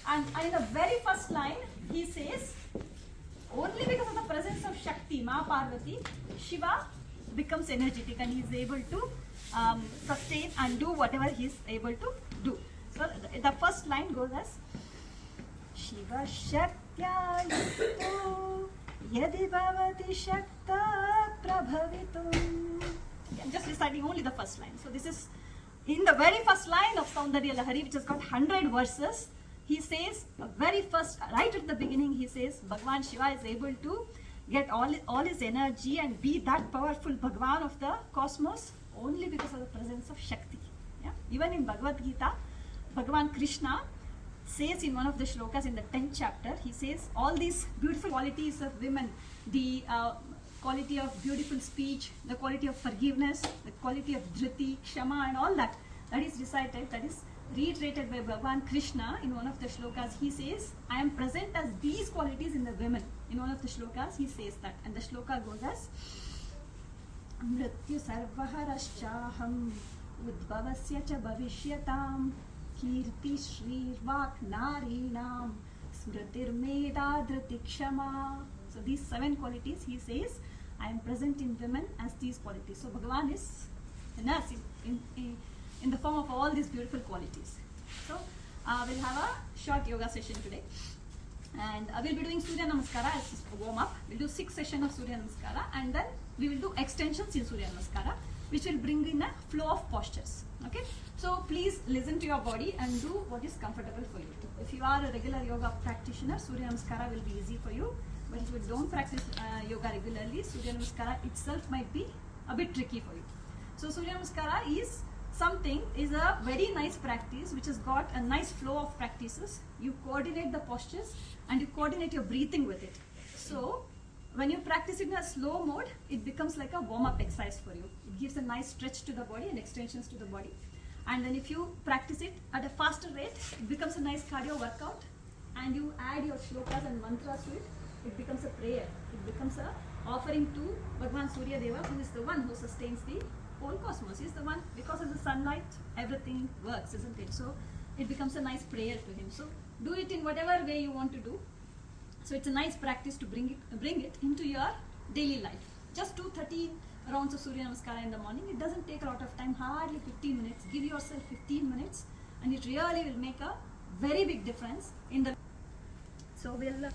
And in the very first line, he says, only because of the presence of Shakti, Ma Parvati, Shiva becomes energetic and he is able to sustain and do whatever he is able to do. So the first line goes as Shiva Shaktya Yukto Yadi Bhavati Shakta Prabhavitum. I'm just reciting only the first line. So this is in the very first line of Saundarya Lahari, which has got 100 verses. He says, very first, right at the beginning, he says, Bhagwan Shiva is able to get all his energy and be that powerful Bhagwan of the cosmos only because of the presence of Shakti. Yeah? Even in Bhagavad Gita, Bhagwan Krishna says in one of the shlokas in the 10th chapter, he says, all these beautiful qualities of women, the quality of beautiful speech, the quality of forgiveness, the quality of dhriti, kshama and all that is recited, that is reiterated by Bhagwan Krishna in one of the shlokas. He says, I am present as these qualities in the women. In one of the shlokas, he says that. And the shloka goes as Mrityu sarvaharashchaham udbhavasya cha bhavishyatam kirti shrirvak narinam smritir meda dhriti kshama. So these 7 qualities, he says, I am present in women as these qualities. So Bhagavan is in us, in the form of all these beautiful qualities. So we'll have a short yoga session today. And we'll be doing Surya Namaskara as warm up. We'll do 6 sessions of Surya Namaskara and then we will do extensions in Surya Namaskara, which will bring in a flow of postures. Okay? So please listen to your body and do what is comfortable for you. If you are a regular yoga practitioner, Surya Namaskara will be easy for you. But if you don't practice yoga regularly, Surya Namaskara itself might be a bit tricky for you. So Surya Namaskara is a very nice practice which has got a nice flow of practices. You coordinate the postures and you coordinate your breathing with it. So when you practice it in a slow mode, it becomes like a warm-up exercise for you. It gives a nice stretch to the body and extensions to the body. And then if you practice it at a faster rate, it becomes a nice cardio workout. And you add your shlokas and mantras to it, it becomes a prayer. It becomes a offering to Bhagwan Surya Deva, who is the one who sustains the whole cosmos. He's the one, because of the sunlight, everything works, isn't it? So it becomes a nice prayer to him. So do it in whatever way you want to do. So it's a nice practice to bring it into your daily life. Just do 13 rounds of Surya Namaskara in the morning. It doesn't take a lot of time, hardly 15 minutes. Give yourself 15 minutes and it really will make a very big difference in the... So we'll...